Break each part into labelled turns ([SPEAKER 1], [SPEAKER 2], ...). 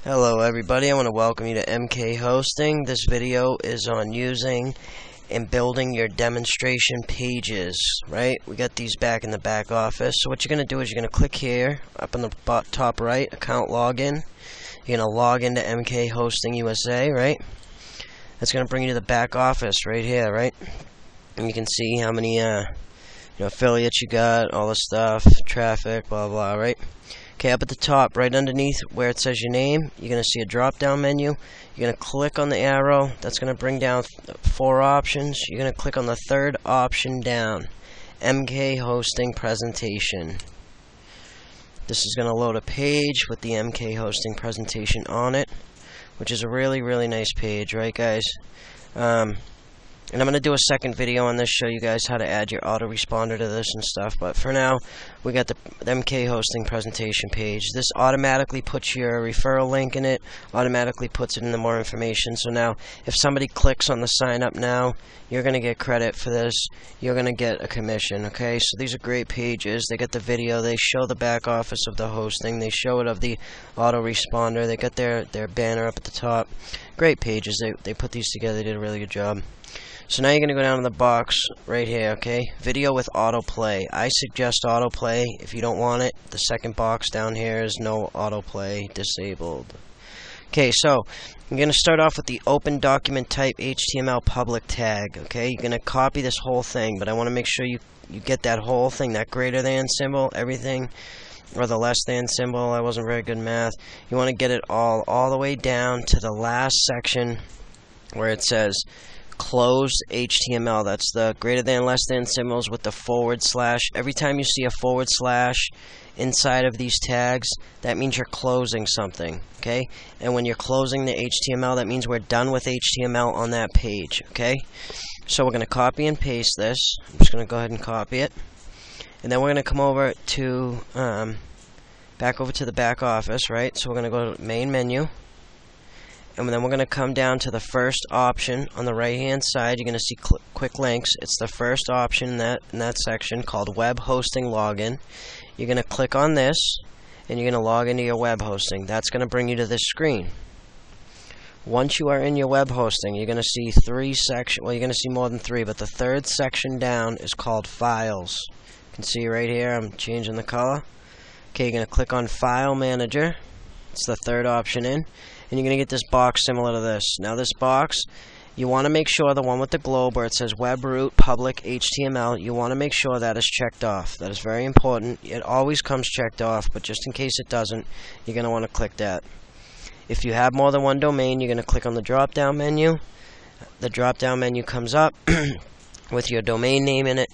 [SPEAKER 1] Hello everybody, I want to welcome you to MK Hosting. This video is on using and building your demonstration pages, right? We got these back in the back office. So what you're going to do is you're going to click here, up in the top right, account login. You're going to log into MK Hosting USA, right? That's going to bring you to the back office right here, right? And you can see how many affiliates you got, all this stuff, traffic, blah blah, right? Okay, up at the top, right underneath where it says your name, you're going to see a drop-down menu. You're going to click on the arrow. That's going to bring down 4 options. You're going to click on the third option down, MK Hosting Presentation. This is going to load a page with the MK Hosting Presentation on it, which is a really, really nice page, right, guys? And I'm going to do a second video on this, show you guys how to add your autoresponder to this and stuff. But for now, we got the MK Hosting Presentation page. This automatically puts your referral link in it, automatically puts it in the more information. So now, if somebody clicks on the sign up now, you're going to get credit for this. You're going to get a commission, okay? So these are great pages. They got the video. They show the back office of the hosting. They show it of the autoresponder. They got their banner up at the top. Great pages. They put these together. They did a really good job. So now you're going to go down to the box right here, okay? Video with autoplay. I suggest autoplay. If you don't want it, the second box down here is no autoplay, disabled. Okay, so I'm going to start off with the open document type HTML public tag, okay? You're going to copy this whole thing, but I want to make sure you get that whole thing, that greater than symbol, everything, or the less than symbol. I wasn't very good at math. You want to get it all the way down to the last section where it says closed HTML. That's the greater than, less than symbols with the forward slash. Every time you see a forward slash inside of these tags, that means you're closing something, okay? And when you're closing the HTML, that means we're done with HTML on that page, okay? So we're going to copy and paste this. I'm just going to go ahead and copy it. And then we're going to come over to, back over to the back office, right? So we're going to go to main menu. And then we're going to come down to the first option on the right hand side. You're going to see quick links. It's the first option in that section called web hosting login. You're going to click on this and you're going to log into your web hosting. That's going to bring you to this screen. Once you are in your web hosting, you're going to see 3 sections. Well, you're going to see more than 3, but the third section down is called files. You can see right here I'm changing the color. Okay, you're going to click on File Manager. It's the third option in. And you're going to get this box similar to this. Now this box, you want to make sure the one with the globe where it says web root public HTML, you want to make sure that is checked off. That is very important. It always comes checked off, but just in case it doesn't, you're going to want to click that. If you have more than one domain, you're going to click on the drop-down menu. The drop-down menu comes up with your domain name in it.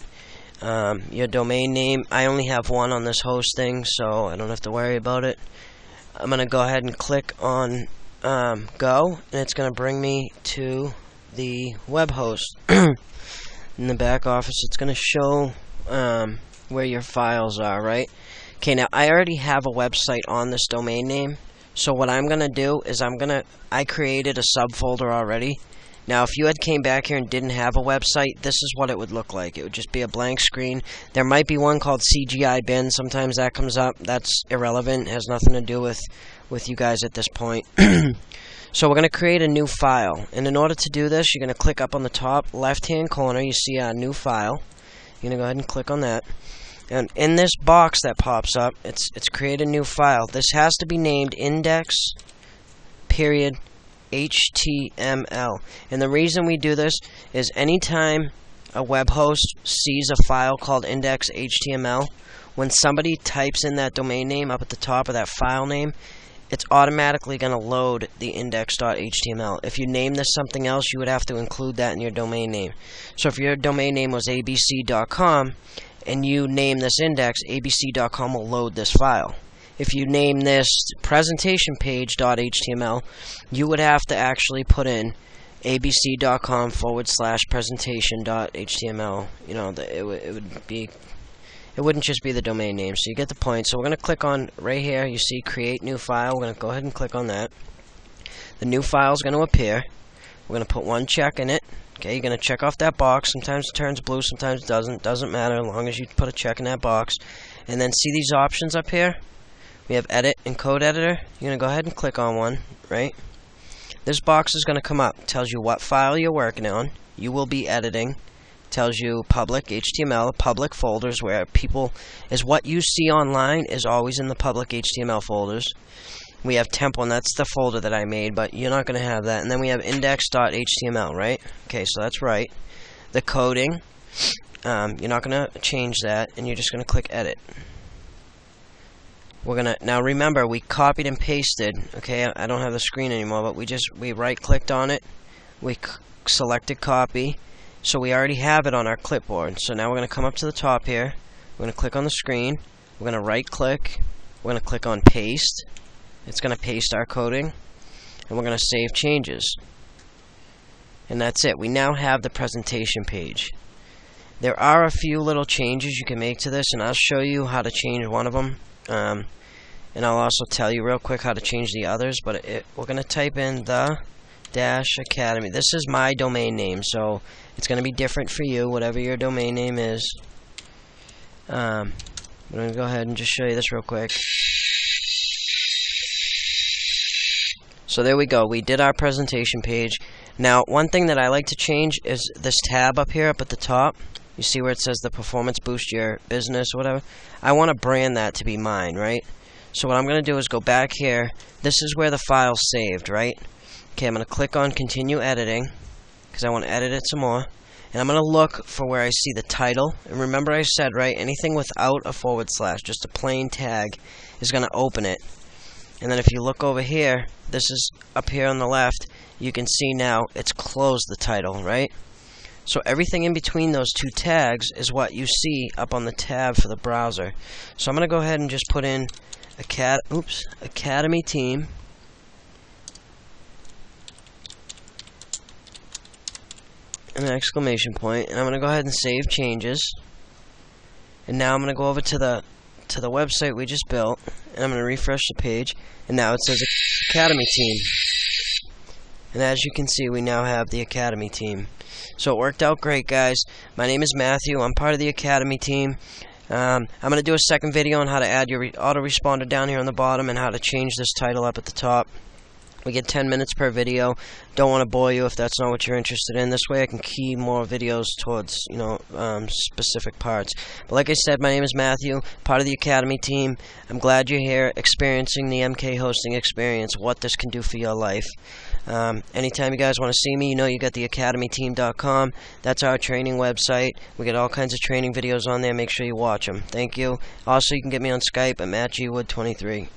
[SPEAKER 1] Your domain name, I only have one on this hosting, so I don't have to worry about it. I'm going to go ahead and click on go, and it's going to bring me to the web host. In the back office, it's going to show where your files are, right? Okay, now I already have a website on this domain name, so what I'm going to do is I created a subfolder already. Now, if you had came back here and didn't have a website, this is what it would look like. It would just be a blank screen. There might be one called CGI bin. Sometimes that comes up. That's irrelevant. It has nothing to do with you guys at this point. So we're going to create a new file. And in order to do this, you're going to click up on the top left-hand corner. You see a new file. You're going to go ahead and click on that. And in this box that pops up, it's create a new file. This has to be named index, period, HTML. And the reason we do this is anytime a web host sees a file called index.html, when somebody types in that domain name up at the top of that file name, it's automatically going to load the index.html. If you name this something else, you would have to include that in your domain name. So if your domain name was abc.com and you name this index, abc.com will load this file. If you name this presentation page.html, you would have to actually put in abc.com/presentation.html. You know, it wouldn't just be the domain name. So you get the point. So we're going to click on right here. You see create new file. We're going to go ahead and click on that. The new file is going to appear. We're going to put one check in it. Okay, you're going to check off that box. Sometimes it turns blue, sometimes it doesn't. Doesn't matter as long as you put a check in that box. And then see these options up here? we have edit and code editor. You're going to go ahead and click on one, right? This box is going to come up. It tells you what file you're working on. You will be editing. It tells you public HTML, public folders, where people is what you see online is always in the public HTML folders. We have temple, and that's the folder that I made, but you're not going to have that. And then we have index.html, right? Okay, so that's right. The coding, you're not going to change that, and you're just going to click edit. We're gonna now remember we copied and pasted. Okay, I don't have the screen anymore, but we right-clicked on it, we selected copy, so we already have it on our clipboard. So now we're gonna come up to the top here. We're gonna click on the screen. We're gonna right-click. We're gonna click on paste. It's gonna paste our coding, and we're gonna save changes. And that's it. We now have the presentation page. There are a few little changes you can make to this, and I'll show you how to change one of them. And I'll also tell you real quick how to change the others, but we're going to type in the-academy. This is my domain name, so it's going to be different for you, whatever your domain name is. I'm going to go ahead and just show you this real quick. So there we go. We did our presentation page. Now, one thing that I like to change is this tab up here, up at the top. You see where it says the performance boost your business or whatever? I want to brand that to be mine, right? So what I'm going to do is go back here. This is where the file's saved, right? Okay, I'm going to click on continue editing because I want to edit it some more. And I'm going to look for where I see the title. And remember I said, right, anything without a /, just a plain tag, is going to open it. And then if you look over here, this is up here on the left, you can see now it's closed the title, right? So everything in between those two tags is what you see up on the tab for the browser. So I'm going to go ahead and just put in Academy Team. And an exclamation point. And I'm going to go ahead and save changes. And now I'm going to go over to the website we just built. And I'm going to refresh the page. And now it says Academy Team. And as you can see, we now have the Academy Team. So it worked out great, guys. My name is Matthew. I'm part of the Academy team. I'm going to do a second video on how to add your autoresponder down here on the bottom and how to change this title up at the top. We get 10 minutes per video. Don't want to bore you if that's not what you're interested in. This way I can key more videos towards, specific parts. But like I said, my name is Matthew, part of the Academy team. I'm glad you're here experiencing the MK hosting experience, what this can do for your life. Anytime you guys want to see me, you got the academyteam.com. That's our training website. We get all kinds of training videos on there. Make sure you watch them. Thank you. Also, you can get me on Skype at MattGwood23.